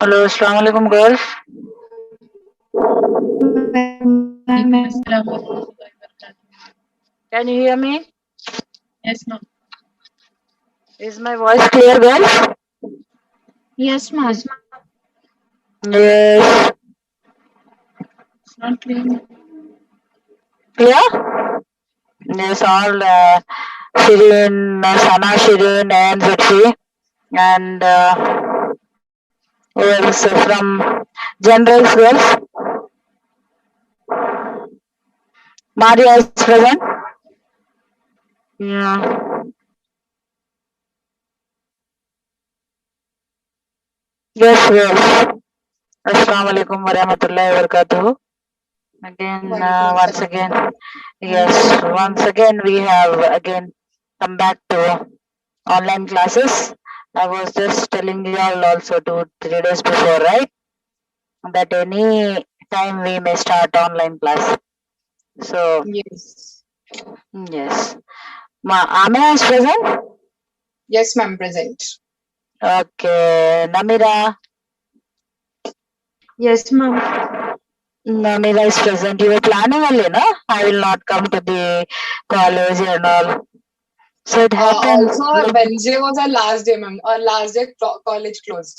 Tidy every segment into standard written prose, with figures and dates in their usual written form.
Hello, Assalamu alaikum, girls. Can you hear me? Yes, ma'am. Is my voice clear, girls? Yes, ma'am. Yes. It's not clear. Clear? Yes, all Shirin, Sana Shirin, and Zutfi, and who else from Generals, girls? Maria is present? Yeah. Yes, yes. Assalamu alaikum warahmatullahi wabarakatuh. Again, Walaikum once salam. again, yes, once again we have again come back to online classes. I was just telling you all also 2-3 days before, right? That any time we may start online class. So Yes. yes, Amina is present. Yes, ma'am, present. Okay, Namira. Yes, ma'am. Namira is present. You were planning only, no? I will not come to the college and all. So it happened. Also, Wednesday was our last day, ma'am. Our last day college closed.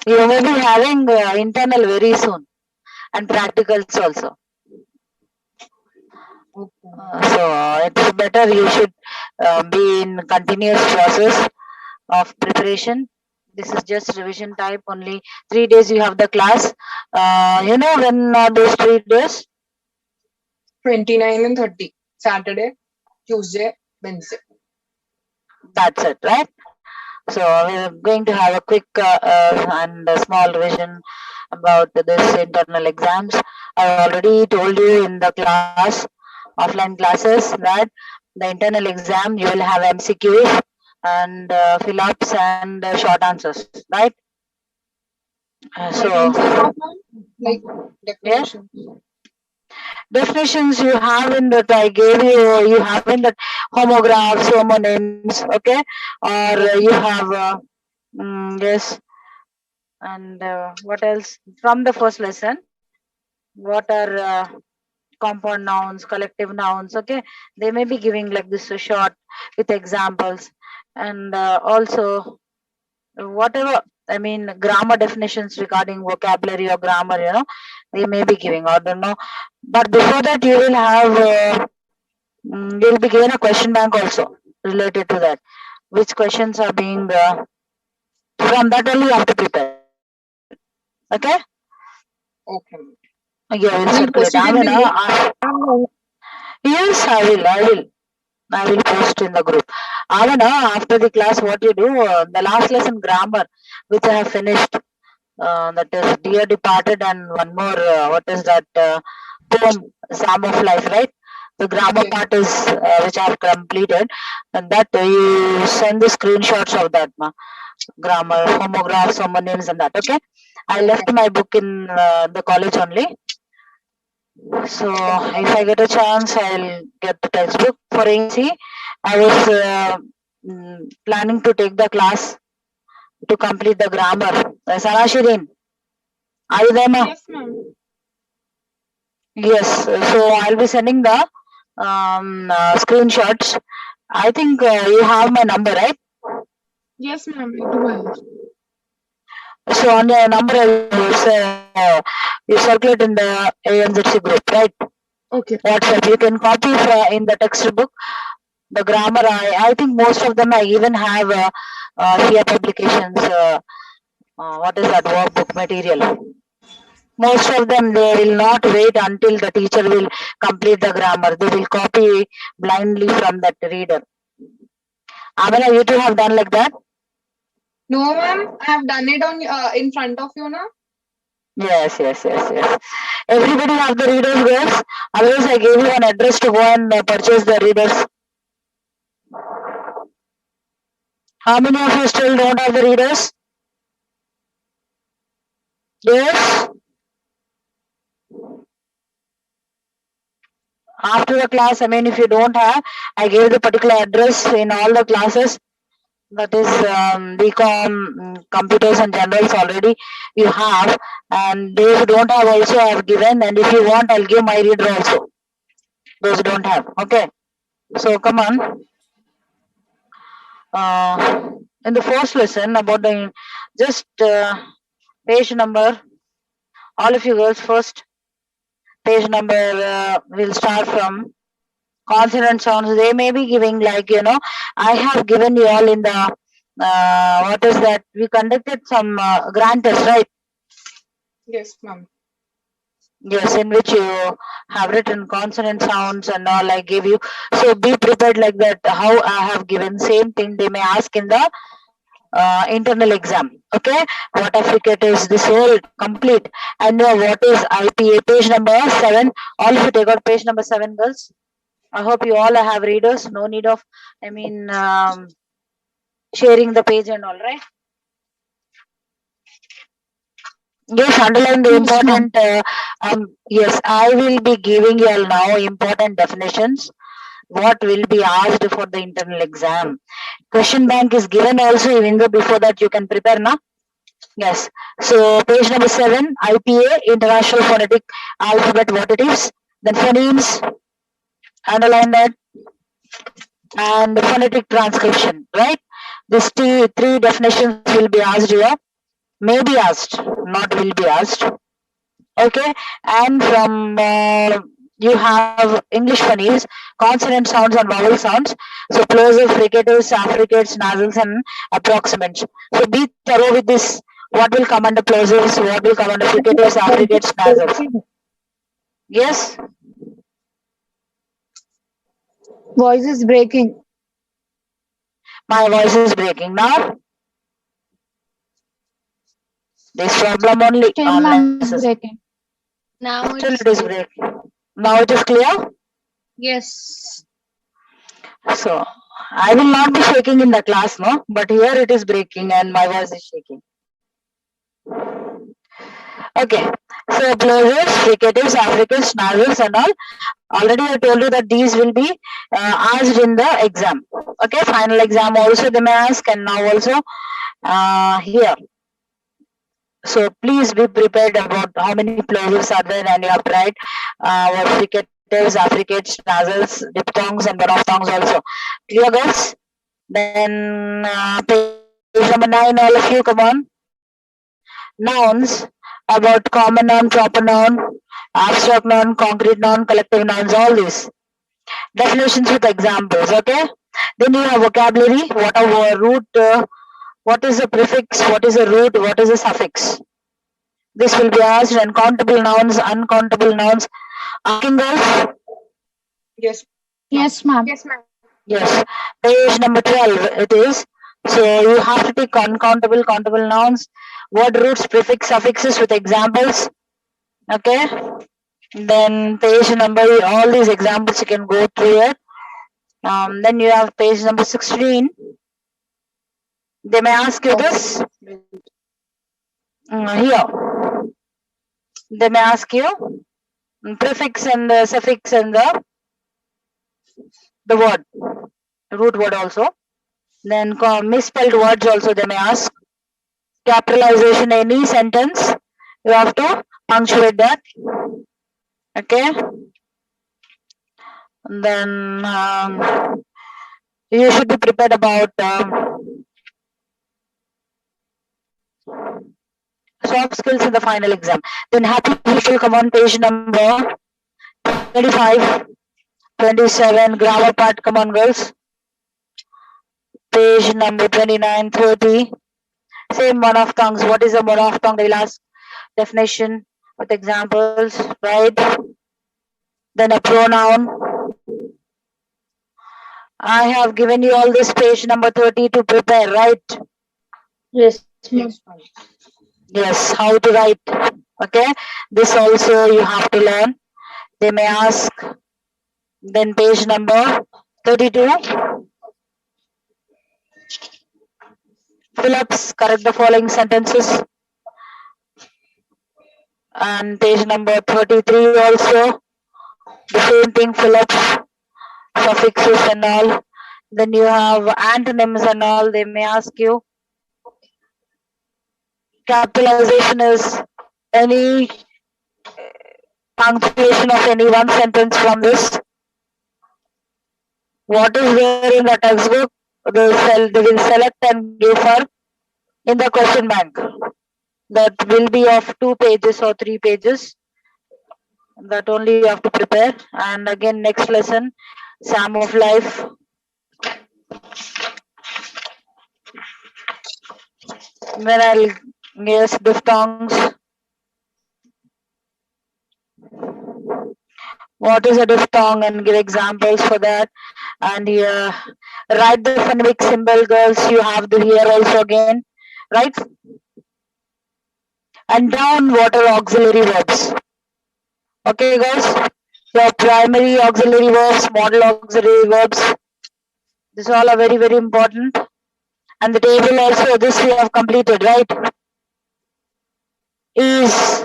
You may be having internal very soon and practicals also. So it's better you should be in continuous process of preparation. This is just revision type only. 3 days you have the class. You know when those 3 days? 29 and 30. Saturday, Tuesday, Wednesday. That's it, right? So we're going to have a quick and a small revision about this internal exams. I already told you in the class, offline classes, that the internal exam you will have MCQs and fill-ups and short answers, right? What else is that, ma'am? Like Yeah, definition. definitions you have in that I gave you. You have in that homographs, homonyms, okay, or you have yes, and what else from the first lesson? What are compound nouns, collective nouns? Okay, they may be giving like this short with examples, and also whatever I mean grammar definitions regarding vocabulary or grammar, they may be giving. I don't know, but before that you will have you'll be given a question bank also related to that. Which questions are being from that only you have to prepare. Okay. Okay. Yeah, we'll Will you circulate. post it I in mean, the group? yes, I will. I will post in the group. Avana, after the class, what you do? The last lesson grammar, which I have finished. That is Dear Departed, and one more. What is that poem? Psalm of Life, right? The grammar Okay. part is which I have completed, and that you send the screenshots of that grammar, homographs, homonyms, and that. Okay. I left my book in the college only. So if I get a chance, I'll get the textbook for AC. I was planning to take the class to complete the grammar. Sana Shirin, are you there, ma? Yes, ma'am. Yes. So I'll be sending the screenshots. I think you have my number, right? Yes, ma'am. We do have. So on your number, you circulate in the ANZC group, right? Okay. WhatsApp. You can copy in the textbook. The grammar, I think most of them I even have here publications. What is that workbook material? Most of them they will not wait until the teacher will complete the grammar. They will copy blindly from that reader. Amina, you too have done like that? No, ma'am. I have done it on in front of you now. Yes, yes, yes, yes. Everybody have the readers, girls. Otherwise, I gave you an address to go and purchase the readers. How many of you still don't have the readers? Yes. After the class, I mean, if you don't have, I gave the particular address in all the classes. that is BCom, computers and generals already you have, and those who don't have also I have given, and if you want I'll give my reader also, those who don't have. Okay, so come on. In the first lesson about the just page number, all of you girls first page number, we'll start from consonant sounds. They may be giving like, I have given you all in the what is that, we conducted some grand test, right? Yes, ma'am. Yes, in which you have written consonant sounds and all I gave you. So be prepared like that. How I have given same thing they may ask in the internal exam. Okay, what affricate is this whole complete, and what is IPA, page number 7. All of you take out page number 7, girls. I hope you all have readers. No need of, sharing the page and all, right? Yes, underline the Yes, ma'am. important. Yes, I will be giving you all now important definitions. What will be asked for the internal exam? Question bank is given also, even though before that you can prepare, na? Yes. So page number 7, IPA, International Phonetic Alphabet, what it is. Then phonemes, underline that, and phonetic transcription, right? These three definitions will be asked here. May be asked, not will be asked. Okay, and from you have English phonemes, consonant sounds and vowel sounds. So plosive, fricatives, affricates, nasals, and approximants. So be thorough with this. What will come under plosives? What will come under fricatives, affricates, nasals? Yes, Voice is breaking. my voice is breaking now. This problem only Still, unless ma'am, it's breaking. Now still it's it is clear. breaking. Now it is clear. Yes. So I will not be shaking in the class, no, but here it is breaking and my voice is shaking. Okay, so plosives, fricatives, affricates, nasals, and all. Already I told you that these will be asked in the exam. Okay, final exam also they may ask, and now also here. So please be prepared about how many plosives are there, and you have to write what fricatives, affricates, nasals, diphthongs, and monophthongs also. Clear, guys? Then page number 9, all of you, come on. Nouns, about common noun, proper noun, abstract noun, concrete noun, collective nouns, all these. Definitions with examples, okay? Then you have vocabulary, what a root, what is a prefix, what is a root, what is a suffix. This will be asked, and countable nouns, uncountable nouns. Asking girls? Yes. Yes, ma'am. Yes, ma'am. Yes. Page number 12 it is. So you have to take uncountable, countable nouns, word roots, prefix, suffixes with examples. Okay. Then page number, all these examples you can go through it. Then you have page number 16. They may ask you this here. They may ask you prefix and the suffix and the word, root word also. Then misspelled words also they may ask. Capitalization, any sentence, you have to punctuate that. Okay. And then you should be prepared about soft skills in the final exam. Then happy people, come on page number 25, 27, grammar part, come on girls. Page number 29, 30. Same monophthongs. What is a monophthong? They will ask definition with examples, right? Then a pronoun. I have given you all this page number 30 to prepare, right? Yes, ma'am. Yes, ma'am. Yes, how to write. Okay, this also you have to learn. They may ask. Then page number 32. Fill-ups, correct the following sentences. And page number 33 also. The same thing, fill-ups, suffixes and all. Then you have antonyms and all. They may ask you. Capitalization is any punctuation of any one sentence from this. What is there in the textbook? They will select and give for in the question bank. That will be of 2 pages or 3 pages. That only you have to prepare. And again, next lesson, Psalm of Life. Then I'll guess diphthongs. What is a diphthong and give examples for that. And write the phonemic symbol, girls. You have to hear also again, right? And down what are auxiliary verbs. Okay, guys. Your primary auxiliary verbs, model auxiliary verbs. These all are very, very important. And the table also, this we have completed, right? Is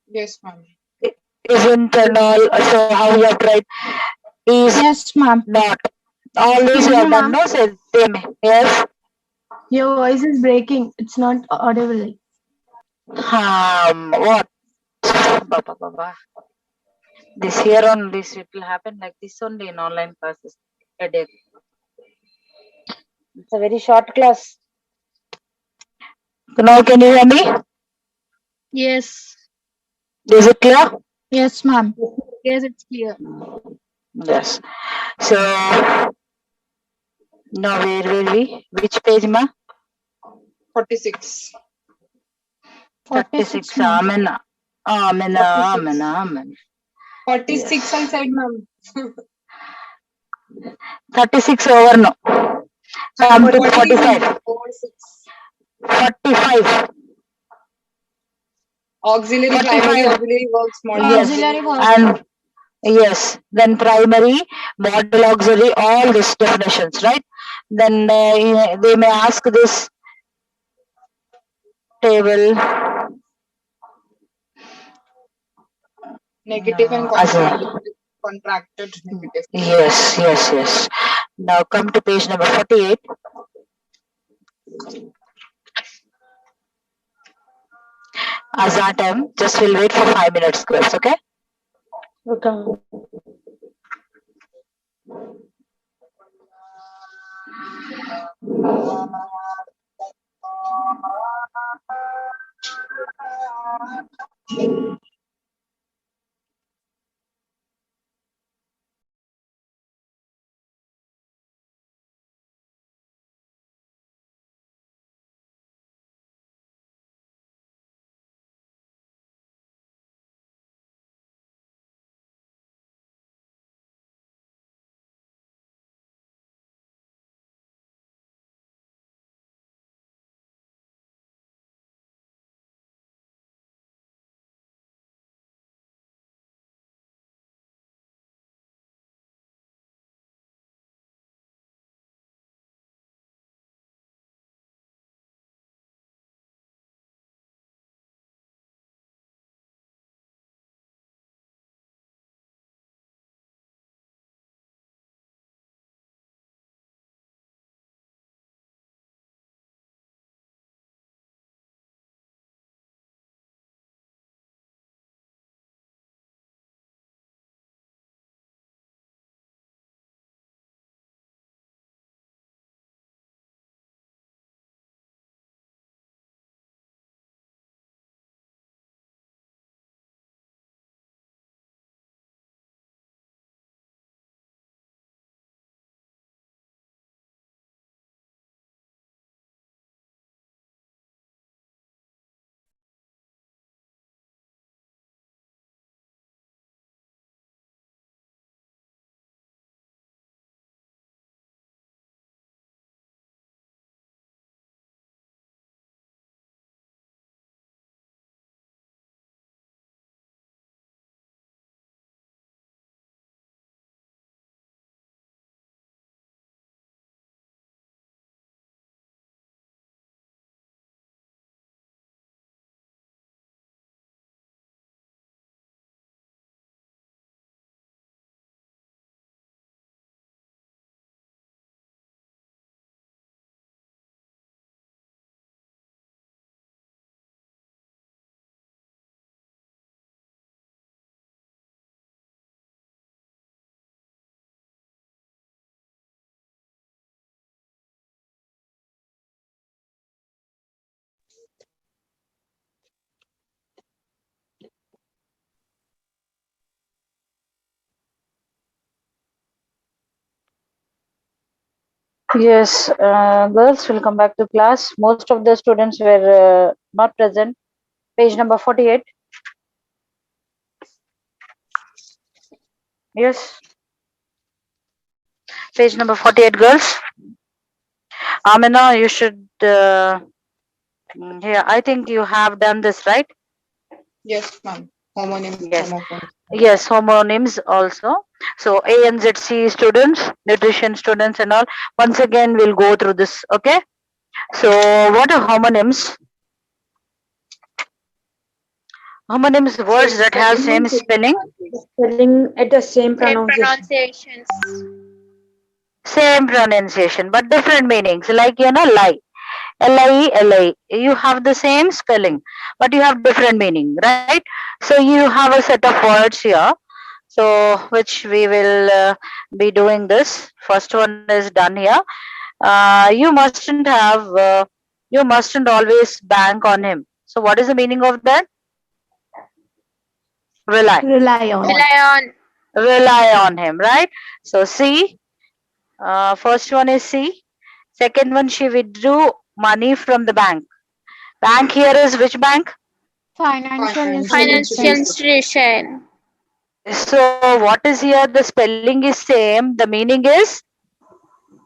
Yes, ma'am. isn't and all. So how you have to write is Yes, ma'am. not. All this Excuse you me, have done, ma'am. no? Say them. Yes. Your voice is breaking. It's not audible. What? Baba. This here on this it will happen like this only in online classes. Headache. It's a very short class. Now can you hear me? Yes. Is it clear? Yes, ma'am. Yes, it's clear. Yes. So now where were we? Which page, ma? 46. 36. 46, ma'am. Amen. 46 Yes. I said, ma'am. 36 over no. Come to 45. 46. 45. Auxiliary, primary, 45. auxiliary works, model Yes. Auxiliary auxiliary. verbs. And yes, then primary, model auxiliary, all these definitions, right? Then they may ask this table. Negative and As contracted negative. yes. Now come to page number 48. As that time, just we'll wait for 5 minutes, girls, okay? Okay. Yes, girls, will come back to class. Most of the students were not present. Page number 48. Yes, page number 48, girls. Amina, you should. Yeah, I think you have done this, right? Yes, ma'am. Homonyms, Yes. homophones. Yes, homonyms also. So A and ZC students, nutrition students, and all. Once again, we'll go through this. Okay. So, what are homonyms? Homonyms words that have same spelling, Spelling at the same Same pronunciation. pronunciations. same pronunciation, but different meanings. Like lie. Lie. You have the same spelling, but you have different meaning, right? So you have a set of words here. So which we will be doing this. First one is done here. You mustn't always bank on him. So what is the meaning of that? Rely. Rely on. Rely on. Rely on him, right? So C. First one is C. Second one, she withdrew money from the bank. Bank here is which bank? Financial Financial institution. So what is here? The spelling is same. The meaning is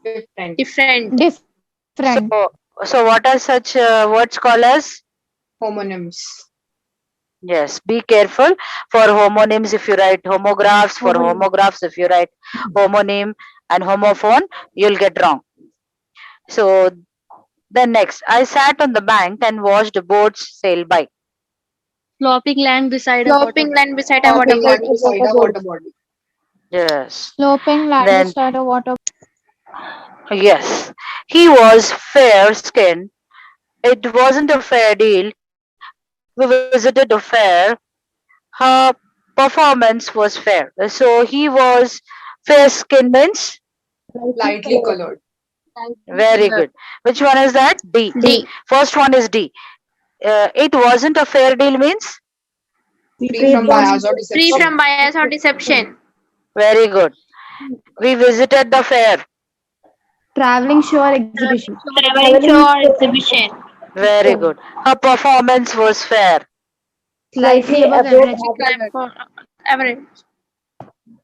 Different. Different. Different. so. What are such words called as? Homonyms. Yes. Be careful for homonyms. If you write homographs, for Homonym. homographs, if you write homonym and homophone, you'll get wrong. So then next, I sat on the bank and watched boats sail by. Sloping land beside a Sloping land beside a water Sloping land body. beside a water body. Yes. Sloping land Then beside a water. yes, he was fair skinned. It wasn't a fair deal. We visited a fair. Her performance was fair. So he was fair skinned means Lightly colored. very good. Which one is that? D. D. First one is D. It wasn't a fair deal means Free from bias or Free deception. from bias or deception. very good. We visited the fair. Traveling show or exhibition. Traveling show or exhibition. Very good. Her performance was fair. Slightly above average. Like for average.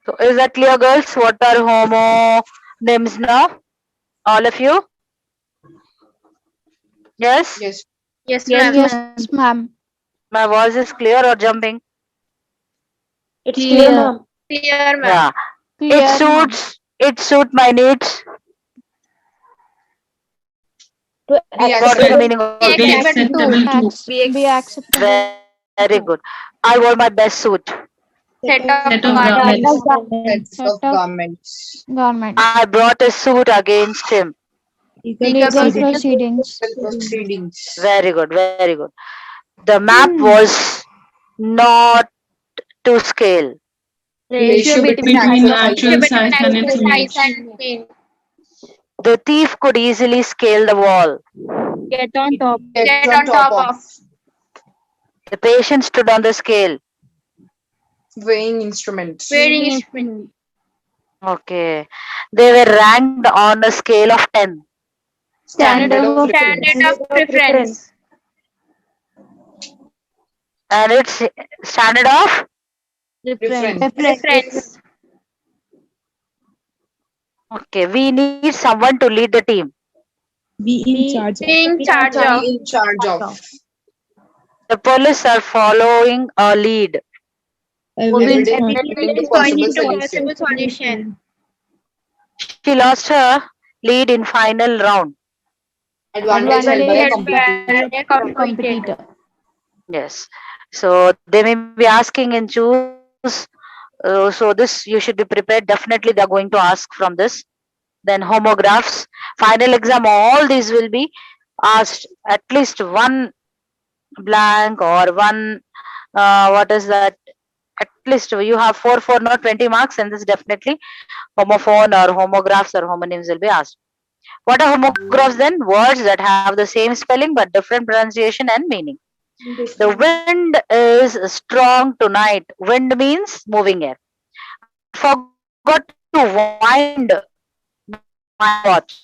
So is that clear, girls? What are homonyms now? All of you? Yes? Yes. Yes, ma'am. Yes, ma'am. My voice is clear or jumping? It's clear, ma'am. Clear, ma'am. Yeah. Clear, ma'am. It suit my needs. To Be What is the acceptable. meaning of Be this? acceptable to. Be acceptable. Very good. I wore my best suit. Set of garments. Sets Set of of garments. Garment. I brought a suit against him. Legal proceedings. Legal proceedings. Very good. Very good. The map was not to scale. Ratio between actual size and Between actual size and its size image. and image. The thief could easily scale the wall. Get on top. Get on top of. The patient stood on the scale. weighing instruments. Weighing instrument. Okay. They were ranked on a scale of 10. Standard of reference. Standard of preference. And it's standard of? Reference. Preference. Okay. We need someone to lead the team. Be in charge. Being charge of. Be in charge of. The police are following a lead. Evidence Evidence Pointing possible to solution. possible solution. She lost her lead in final round. Advantage held by a competitor. By a competitor. Competitor. Yes. So they may be asking in choose. So this you should be prepared. Definitely they are going to ask from this. Then homographs. Final exam. All these will be asked. At least one blank or one. What is that? At least you have 4, not 20 marks, and this definitely homophone or homographs or homonyms will be asked. What are homographs then? Words that have the same spelling but different pronunciation and meaning. The wind is strong tonight. Wind means moving air. I forgot to wind my watch.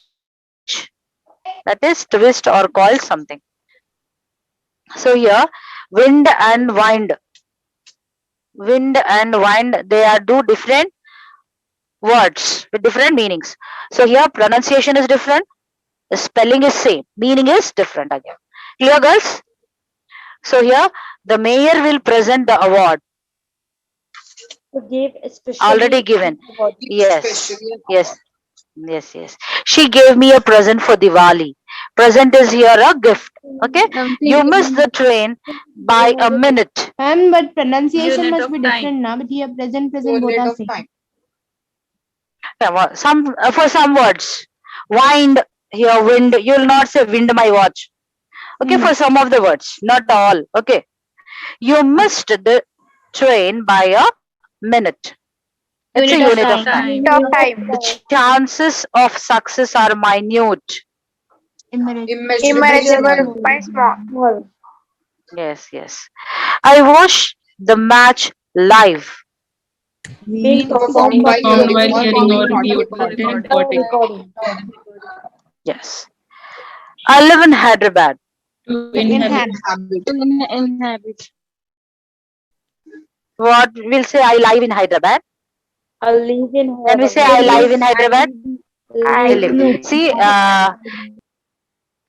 That is twist or coil something. So here, wind and wind. Wind and wind, they are two different words with different meanings. So here pronunciation is different, the spelling is same, meaning is different again. Clear, girls? So here the mayor will present the award To give especially already given. award. Yes, Especially an yes, award. yes. She gave me a present for Diwali. Present is here a gift. Okay. You missed the train by a minute. Ma'am, but pronunciation Unit must of be time. different now. But here present both Unit are of same. time. Yeah, some for some words. Wind here, wind. You will not say wind my watch. Okay, for some of the words, not all. Okay. You missed the train by a minute. It's a unit of time. Unit of time. The chances of success are minute. Immeasurably small. By small. Yes. I watched the match live. Being Performed by performed hearing or hearing being or recorded. recording. Yes. I live in Hyderabad. To Habit. Inhabit. What we'll say I live in Hyderabad. I live in When we say I live in Hyderabad, I live. live. See,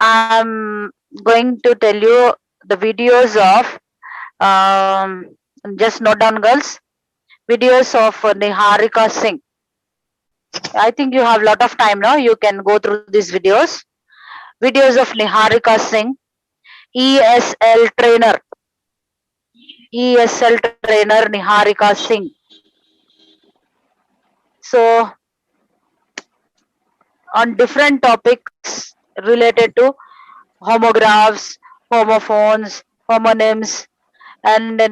I'm going to tell you the videos of just note down, girls. Videos of Niharika Singh. I think you have lot of time now. You can go through these videos. Videos of Niharika Singh, ESL trainer. ESL trainer Niharika Singh. So on different topics related to homographs, homophones, homonyms, and a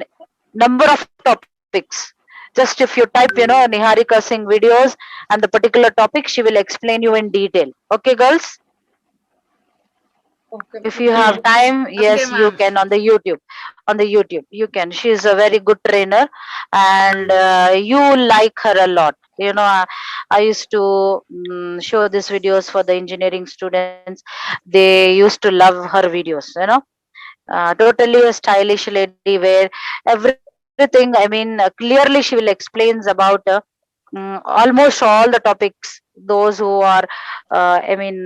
number of topics. Just if you type, Niharika Singh videos and the particular topic, she will explain you in detail. Okay, girls? Okay. If you have time, yes, you ma'am. can on the YouTube. On the YouTube, you can. She is a very good trainer, and you like her a lot. I used to show these videos for the engineering students. They used to love her videos. Totally a stylish lady where everything. I mean, clearly she will explains about almost all the topics. Those who are,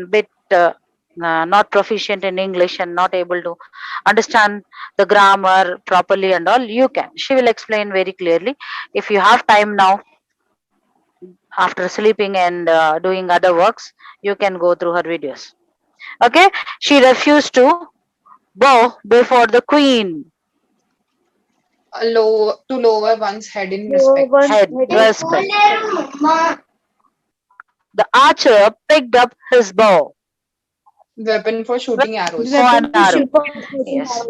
bit. Not proficient in English and not able to understand the grammar properly and all, you can. She will explain very clearly. If you have time now, after sleeping and doing other works, you can go through her videos. Okay, she refused to bow before the queen. To lower one's head in respect. Head respect. The archer picked up his bow. Weapon for shooting arrows. Bow and arrow. Yes.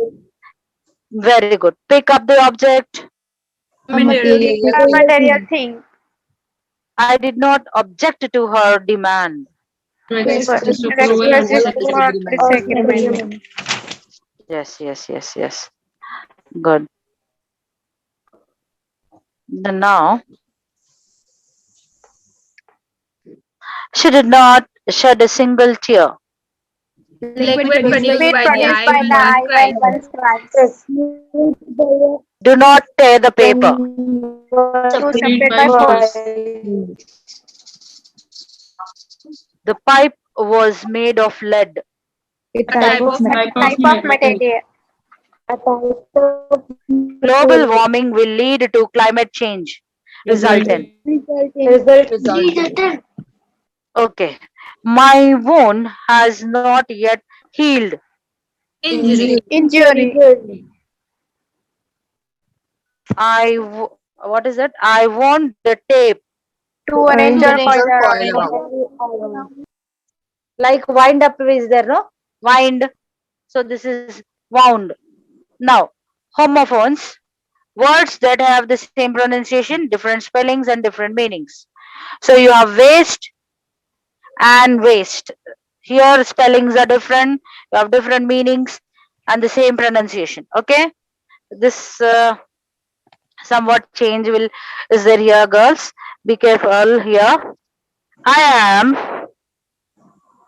Very good. Pick up the object. Material thing. I did not object to her demand. Express Disagreement. disagreement. Yes. Good. Then now, she did not shed a single tear. Liquid produced by the eye when one cries. Do not tear the paper. To separate by force. The pipe was made of lead. A type of material. Global warming will lead to climate change. Resultant. Okay. My wound has not yet healed. Injury. What is it? I want the tape. To arrange or Coil further. Like wind up is there, no? Wind. So this is wound. Now, homophones, words that have the same pronunciation, different spellings and different meanings. So you have waste and waste. Here spellings are different, you have different meanings and the same pronunciation. Okay, this somewhat change is there here, girls. Be careful here. I am,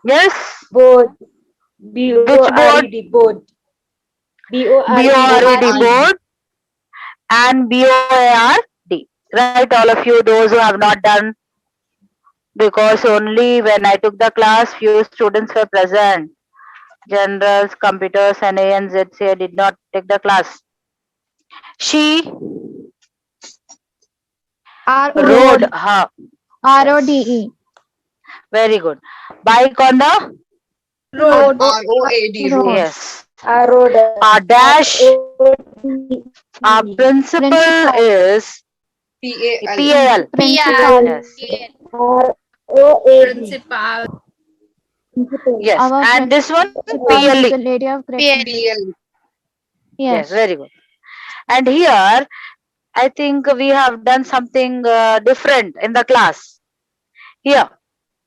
yes, Both. B-O-R-E-D, board. B-O-R-E-D, board, and B-O-A-R-D. Right, all of you, those who have not done, because only when I took the class, few students were present. Generals, computers, and ANZC did not take the class. She rode her. R-O-D-E. Very good. Bike on the Road. R-O-A-D, road. yes. Road. Our dash, R-O-D-E. our principal Principal. is P-A-L. PAL. Principal. Yes. R-O-A-D. Principal. Yes. Our And this one principal PLE. is the Lady of Grace. P-L. Yes, Yes. very good. And here, I think we have done something different in the class. Here,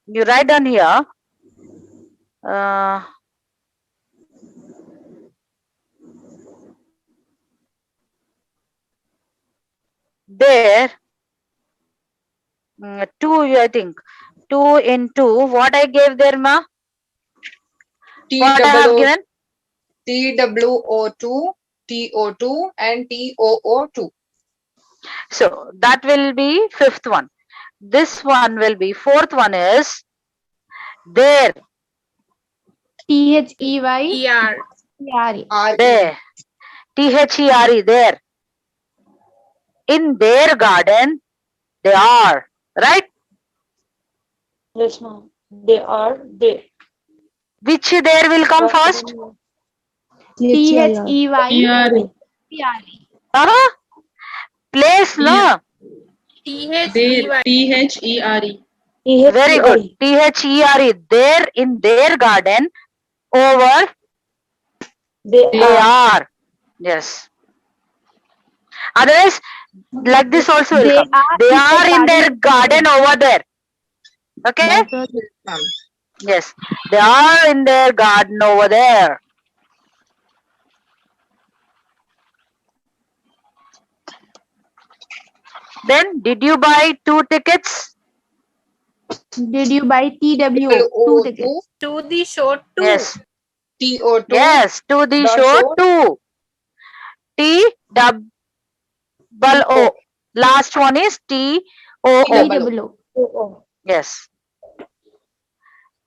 you write down here. There, 2, I think. 2 into what I gave there, ma? What I have given? TWO2, TO2, and TOO2. So that will be 5th one. This one will be 4th one is there. T-H-E-Y. E-R. E-R-E. R-E. There. T-H-E-R-E, there. In their garden, they are. Right? Yes, ma'am. They are there. Which there will come first? T-H-E-Y. E-R-E. Place, no? T-H-E-Y. T-H-E-R-E. Very good. T-H-E-R-E. There in their garden, over They they are. Yes. Otherwise, like this also will They come. They are in their garden over there. Okay? Yes. They are in their garden over there. Then, did you buy 2 tickets? Did you buy TW? 2 tickets. To the show too. Yes. TO2. Yes. To the The show show. 2. T-double-O. Last one is T-O-O. T-W. Yes.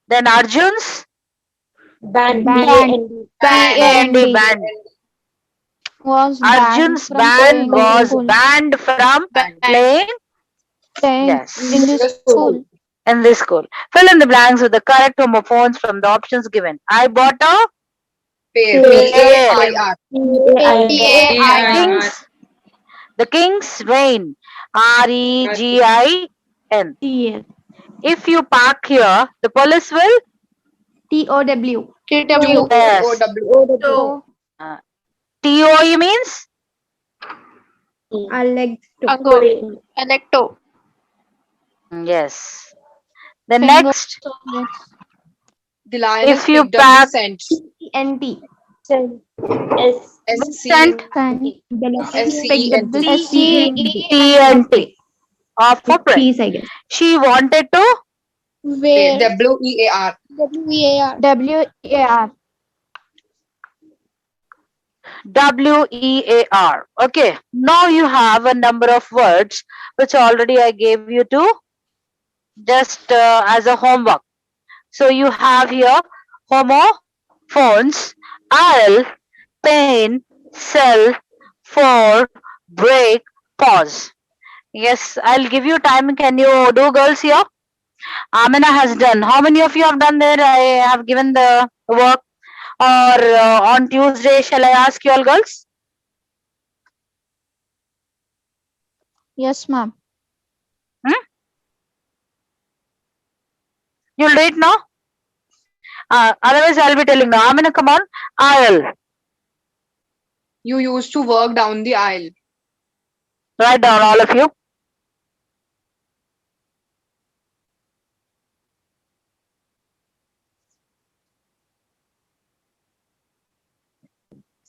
Then Arjun's Band. Band. B-A-N-D, band. Was banned Arjun's from band playing was school. banned from playing Playing yes. in the school. in this school. Fill in the blanks with the correct homophones from the options given. I bought a Pair. Pair. P-A-I-R. King's, the King's Reign. R-E-G-I-N. T-S. If you park here, the police will T-O-W. T-W. Yes. O-W. So, T-O-E means Electo. yes. The Finger. next, The lion if is you picked up pack the scent. T-N-T. Scent. S-C-E-N-T. T-N-T of a print. Please, I guess. She wanted to Pair. W-E-A-R. W-A-R. W-E-A-R. Okay. Now you have a number of words which already I gave you to just as a homework. So you have here homophones, I'll, pain, cell, for, break, pause. Yes, I'll give you time. Can you do, girls, here? Amina has done. How many of you have done there? I have given the work. Or on Tuesday, shall I ask you all, girls? Yes, ma'am. You'll do it now? Otherwise, I'll be telling now. Amina, come on. I'll. You used to work down the aisle. Write down, all of you.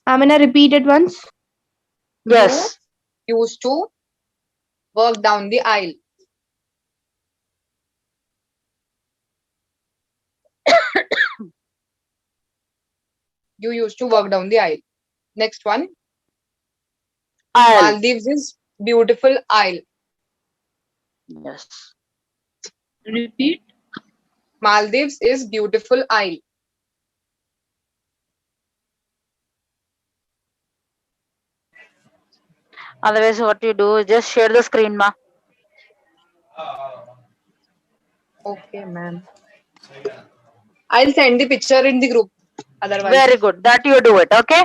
I'm gonna repeat it once. Yes. Used to work down the aisle. You used to walk down the aisle. Next one. Isle. Maldives is beautiful isle. Yes. Repeat. Maldives is beautiful isle. Otherwise, what you do, just share the screen, ma. Okay, ma'am. I'll send the picture in the group. Otherwise, Very good. That you do it, okay?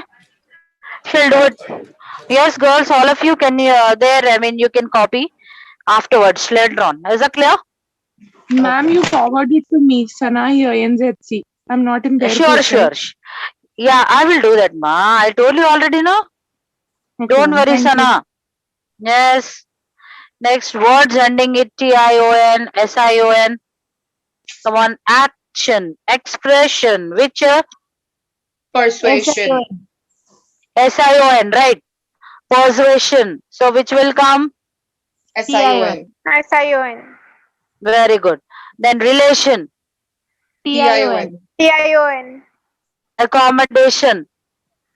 She'll do it. Yes, girls, all of you can there. I mean, you can copy afterwards later on. Is that clear? Ma'am, you forward it to me. Sana here, NZC. I'm not in their Sure, group, sure. right? Yeah, I will do that, ma. I told you already, no? Okay, Don't ma'am. worry, Thank you. Sana. Yes. Next, words ending it TION, SION. Come on, action, expression, which persuasion. SION, right? Persuasion. So, which will come? SION. SION. Very good. Then relation, TION. TION. accommodation,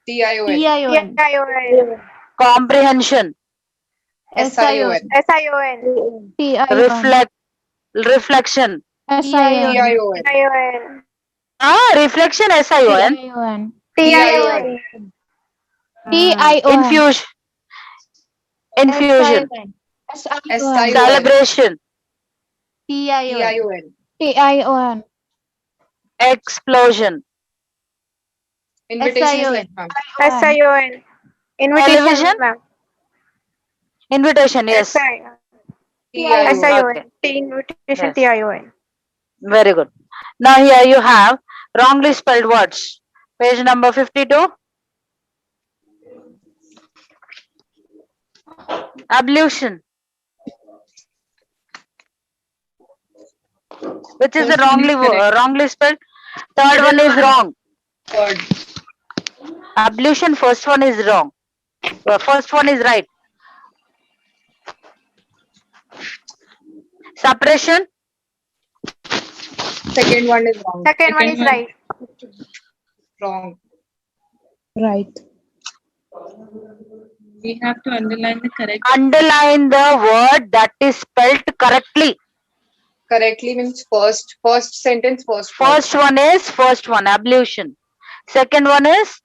TION. TION. comprehension, SION. SION. reflection. SION. TION. TION. Reflection, SION. TION. TION. TION. Infusion, SION. celebration, TION. TION. explosion, Invitation is next, ma'am. SION. Invitation, television, ma'am. invitation, yes. SION. TION. Okay. Invitation Yes. TION. Very good. Now here you have wrongly spelled words. Page number 52. Ablution. Which is the First one is correct. wrongly spelled? Third one is wrong. Third. Ablution, first one is wrong. First one is right. Suppression, Second one is wrong. Second one is one. right. Wrong. Right. We have to underline the correct. underline the word that is spelled correctly. Correctly means first. First sentence, first word. First one, ablution. Second one is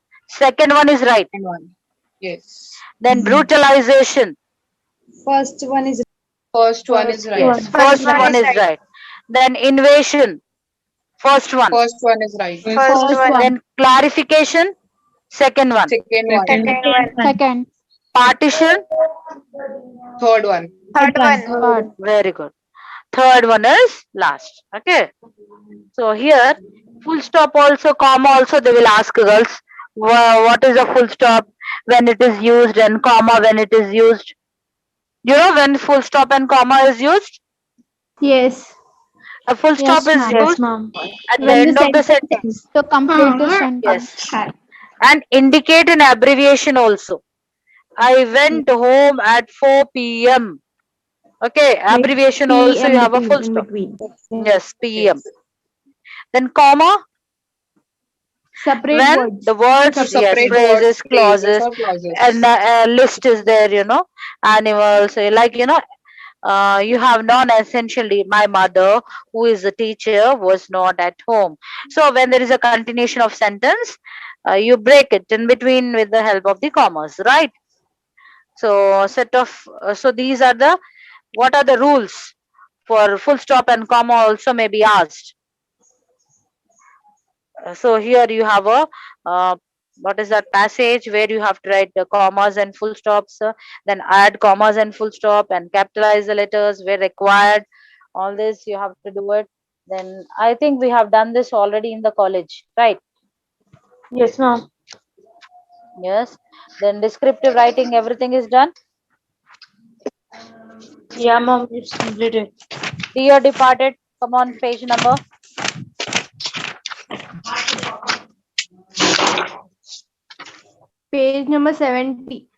right. Second one. Yes. Then brutalization. First one is right. Yes, first one is right. Then invasion. First one. First one is right. First one. Then clarification. Second one. Second one. Second one. Second. Partition. Third one. Third one. Third. Very good. Third one is last. Okay. So here, full stop also, comma also, they will ask girls, what is a full stop, when it is used, and comma when it is used. You know when full stop and comma is used? Yes. A full stop Yes, is ma'am. used ma'am. at the end of the sentence. To complete the sentence. Yes. And indicate an abbreviation also. I went home at 4 p.m. Okay, abbreviation also you have a full stop. Yes, p.m. Then comma, Separate when words. the words, yes, Separate phrases, words, clauses, or clauses. and a list is there, you know, animals, like, you know, you have non-essentially, my mother, who is a teacher, was not at home. So when there is a continuation of sentence, you break it in between with the help of the commas, right? So so these are the, what are the rules for full stop and comma also may be asked. So here you have a what is that passage where you have to write the commas and full stops, then add commas and full stop and capitalize the letters where required. All this you have to do it. Then I think we have done this already in the college, right? Yes, ma'am. Yes. Then descriptive writing, everything is done. Yeah, ma'am. It's completed. Dear departed, come on, page number. Page number 70.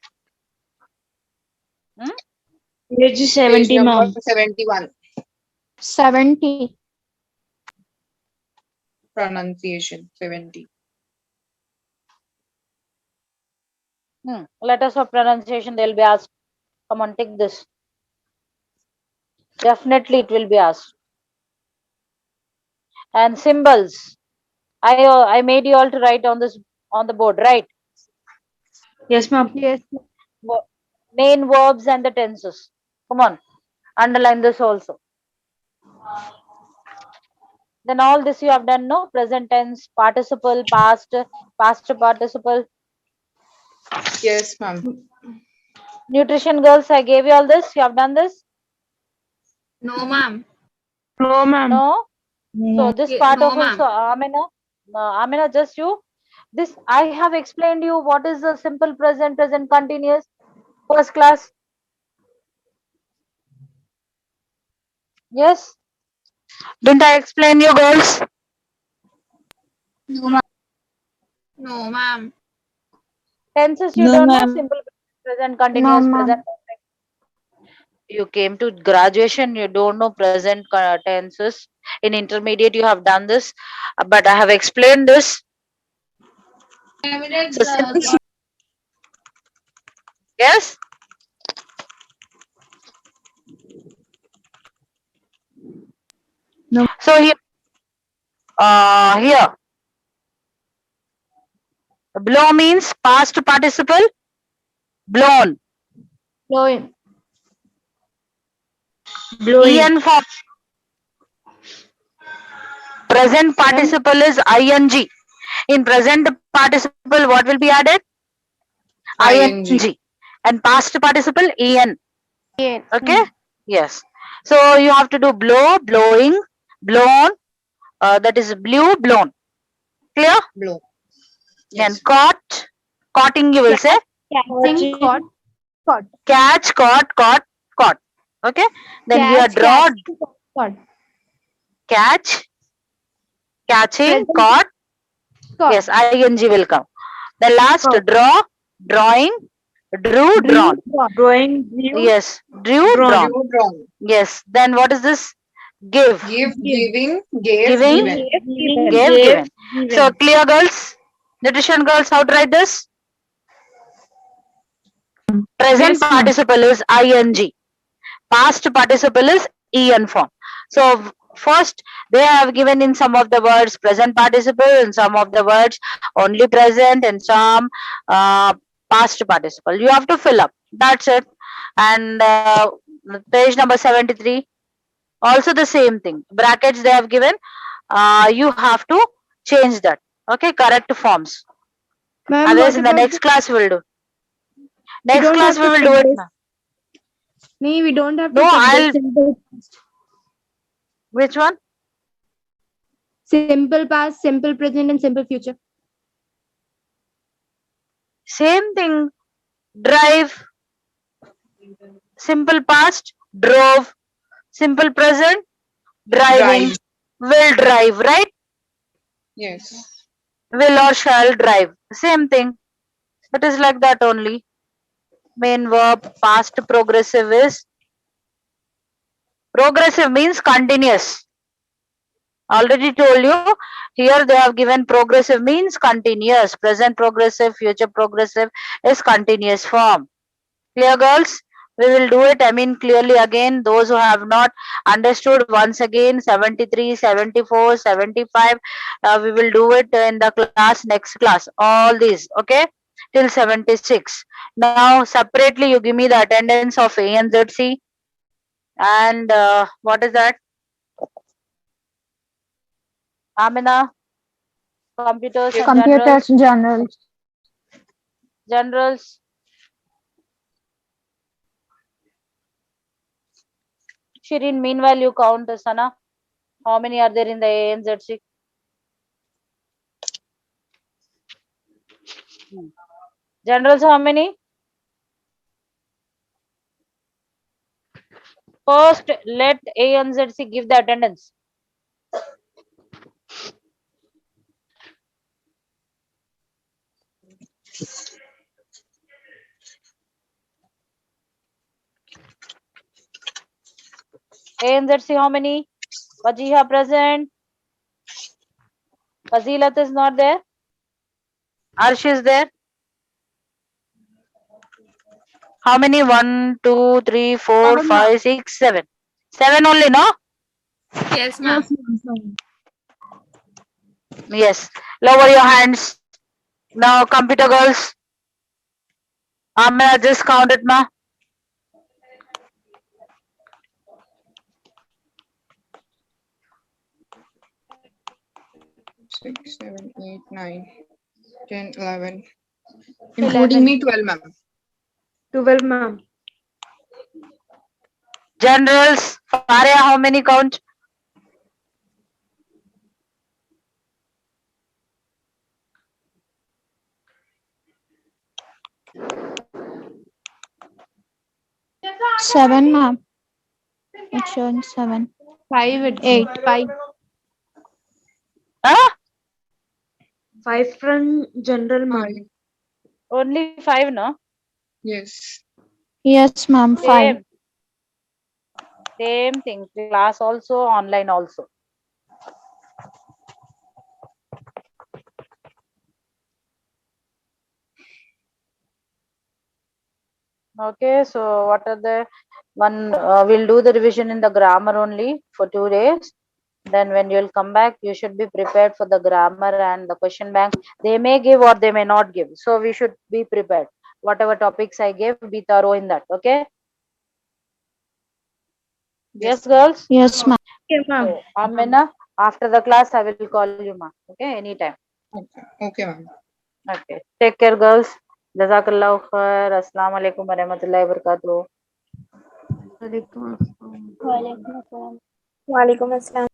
Page Page 70, number ma'am. 71. 70. Pronunciation 70. Letters of pronunciation, they'll be asked. Come on, take this. Definitely it will be asked. And symbols. I made you all to write on this on the board, right? Yes, ma'am. Yes. Main verbs and the tenses. Come on, underline this also. Then all this you have done, no? Present tense, participle, past participle. Yes, ma'am. Nutrition girls, I gave you all this. You have done this? No, ma'am. No, ma'am. No? So this part No, of ma'am. also, Amina, just you. This I have explained you what is the simple present, present continuous, first class. Yes. Didn't I explain you girls? No, ma'am. Tenses you No, don't know, ma'am. simple present continuous, ma'am. present perfect. You came to graduation, you don't know present tenses. In intermediate you have done this, but I have explained this. So since, yes. No. So here blow means past participle, blown. Blowing. Blowing. En form. Present participle is ing. In present participle, what will be added? ing. And past participle en. Yes. Okay. Yes. So you have to do blow, blowing, blown. That is blew, blown. Clear? Blow. And caught, caughting you will say. Catching. Caught. Catch, caught. Okay. Then here Catch, draw, Caught. catch, catching, Present. caught. Caught. Yes, ing will come. The last Caught. draw, drawing, drew, drawn. Drawing. Yes, drew, Drawn. drawn. Yes. Then what is this? Give, Give, giving, gave, Giving. given. gave, given. So clear girls? Nutrition girls, how to write this? Present Yes, ma'am. participle is ing. Past participle is en form. So first they have given in some of the words present participle, in some of the words only present, and some past participle. You have to fill up. That's it. And page number 73. Also the same thing. Brackets they have given. You have to change that. Okay, correct forms. Ma'am, Otherwise, what in the about next class we'll do. Next don't class have we to will do put it this. now. No, we don't have to No, put this I'll. simple, Which one? simple past, simple present, and simple future. Same thing. Drive. Simple past. Drove. Simple present. Driving. Drive. Will drive. Right? Yes. Will or shall drive. Same thing. It is like that only. Main verb. Past progressive is. Progressive means continuous. Already told you, here they have given progressive means continuous. Present progressive, future progressive is continuous form. Clear girls? We will do it, clearly again. Those who have not understood, once again, 73, 74, 75, we will do it in the class, next class. All these, okay? Till 76. Now, separately, you give me the attendance of A and ZC. And what is that? Amina, computers and Computers, generals. generals. Shireen, meanwhile you count, Sana. How many are there in the ANZC? Generals, how many? First, let ANZC give the attendance. ANZC, how many? Wajiha present. Fazilat is not there. Arsh is there. How many? 1, 2, 3, 4, Seven, 5, 6, 7. 7 only, no? Yes, ma'am. Yes, ma'am. Seven. Yes. Lower your hands. Now, computer girls. Amna, just count it, ma. Six, 7, 8, 9, 10, 11. Including me, 12, ma'am. 12, ma'am. Generals. Faria, how many count? Seven, ma'am. It's showing 7. 5, it's 8. 5. Huh? 5 from general, ma'am. 5. Only 5, no? Yes. Yes, ma'am. 5. Same. Same thing. Class also, online also. Okay, so what are the one? We'll do the revision in the grammar only for 2 days. Then when you'll come back, you should be prepared for the grammar and the question bank. They may give or they may not give. So we should be prepared. Whatever topics I gave, be thorough in that. Okay. Yes, girls. Yes, ma'am. Okay, ma'am. So, Amina, after the class, I will call you, ma. Okay, anytime. Okay. Okay, ma'am. Okay. Take care, girls. Jazakallah khair. Assalamu alaikum wa rahmatullahi wa barakatuh. Walaikum assalam.